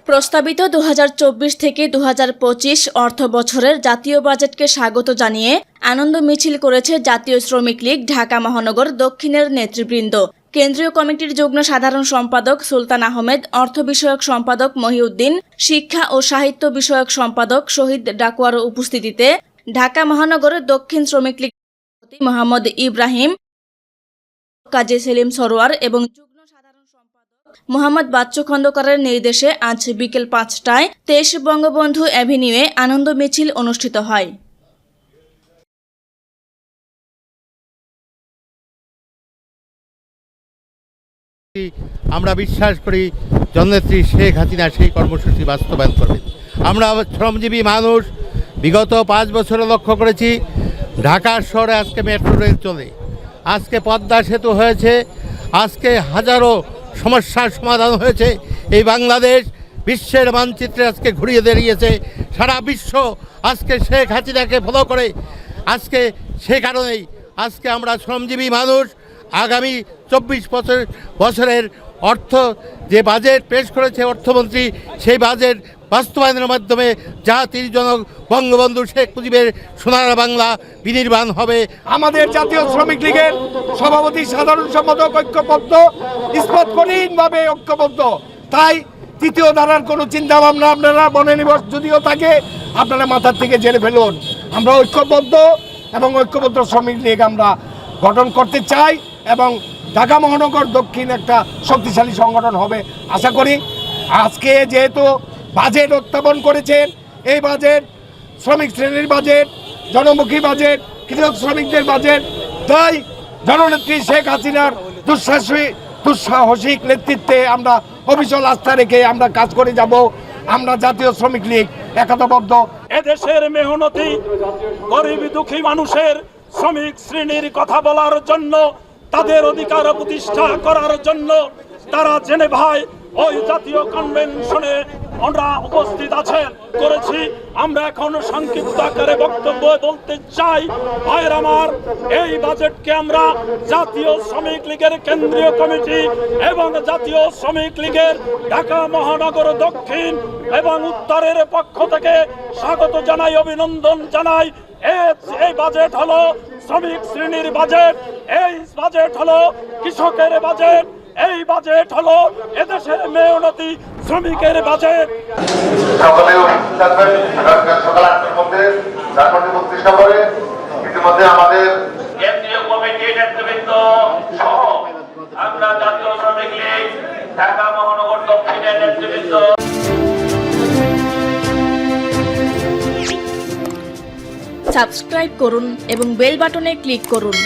প্রস্তাবিত 2024 থেকে 2025 অর্থ বছরের জাতীয় বাজেটকে স্বাগত জানিয়ে আনন্দ মিছিল করেছে জাতীয় শ্রমিক লীগ ঢাকা মহানগর দক্ষিণের নেতৃবৃন্দ। কেন্দ্রীয় কমিটির যুগ্ম সাধারণ সম্পাদক সুলতান আহমেদ, অর্থ বিষয়ক সম্পাদক মহিউদ্দিন, শিক্ষা ও সাহিত্য বিষয়ক সম্পাদক শহীদ ডাকুয়ার উপস্থিতিতে ঢাকা মহানগরের দক্ষিণ শ্রমিক লীগ সভাপতি মোহাম্মদ ইব্রাহিম, কাজী সেলিম সরোয়ার এবং যুগ্ম সাধারণ সম্পাদক মোহাম্মদ বাচ্চু খন্দকারের নির্দেশে আজ বিকেল 5টায় 23 বঙ্গবন্ধু অ্যাভিনিউয়ে আনন্দ মিছিল অনুষ্ঠিত হয়। আমরা বিশ্বাস করি জননেত্রী শেখ হাসিনা সেই কর্মসূচি বাস্তবায়ন করবেন। আমরা শ্রমজীবী মানুষ বিগত 5 বছরে লক্ষ্য করেছি ঢাকা শহরে আজকে মেট্রো রেল চলে, আজকে পদ্মা সেতু হয়েছে, আজকে হাজারো সমস্যার সমাধান হয়েছে। এই বাংলাদেশ বিশ্বের মানচিত্রে আজকে ঘুরিয়ে দাঁড়িয়েছে। সারা বিশ্ব আজকে শেখ হাসিনাকে ফলো করে। আজকে সে কারণেই আজকে আমরা শ্রমজীবী মানুষ আগামী 24 বছরের অর্থ যে বাজেট পেশ করেছে অর্থমন্ত্রী, সেই বাজেট বাস্তবায়নের মাধ্যমে জাতির জনক বঙ্গবন্ধু শেখ মুজিবের সোনার বাংলা বিনির্মাণ হবে। আমাদের জাতীয় শ্রমিক লীগের সভাপতি সাধারণ সম্পাদক ঐক্যবদ্ধ, ইস্পাত কঠিনভাবে ঐক্যবদ্ধ। তাই তৃতীয় ধারার কোনো চিন্তা ভাবনা আপনারা মনে নিবস যদিও থাকে, আপনারা মাথার থেকে জেনে ফেলুন। আমরা ঐক্যবদ্ধ এবং ঐক্যবদ্ধ শ্রমিক লীগ আমরা গঠন করতে চাই এবং ঢাকা মহানগর দক্ষিণ একটা শক্তিশালী সংগঠন হবে আশা করি। আজকে যেহেতু বাজেট উত্থাপন করেছেন, এই বাজেট শ্রমিক শ্রেণীর বাজেট, জনমুখী বাজেট, কৃষক শ্রমিকদের বাজেট, তাই জননেত্রী শেখ হাসিনার দুঃসাহসিক নেতৃত্বে আমরা অবিচল আস্থা রেখে আমরা কাজ করে যাব। আমরা জাতীয় শ্রমিক লীগ একতাবদ্ধ। এদেশের মেহনতি গরিব দুঃখী মানুষের শ্রমিক শ্রেণীর কথা বলার জন্য, তাদের অধিকার প্রতিষ্ঠা করার জন্য তারা জেনেভায় ওই জাতীয় কনভেনশনে আমরা উপস্থিত করেছি। আমরা এখন সংক্ষিপ্ত আকারে বক্তব্য বলতে চাই। ভাইয়ের আমার, এই বাজেটকে আমরা জাতীয় শ্রমিক লীগের কেন্দ্রীয় কমিটি এবং জাতীয় শ্রমিক লীগের ঢাকা মহানগর দক্ষিণ এবং উত্তরের পক্ষ থেকে স্বাগত জানাই, অভিনন্দন জানাই। এই বাজেট হলো শ্রমিক শ্রেণীর বাজেট, এই বাজেট হলো কৃষকের বাজেট, এই বাজেট হলো এদেশের মেহনতি শ্রমিকের বাজেট। সকাল 8টার মধ্যে ইতিমধ্যে আমাদের কেন্দ্রীয় কমিটির নেতৃবৃন্দ সহ আমরা জাতীয় শ্রমিক লীগ ঢাকা মহানগর দক্ষিণের নেতৃবৃন্দ সাবস্ক্রাইব করুন এবং বেল বাটনে ক্লিক করুন।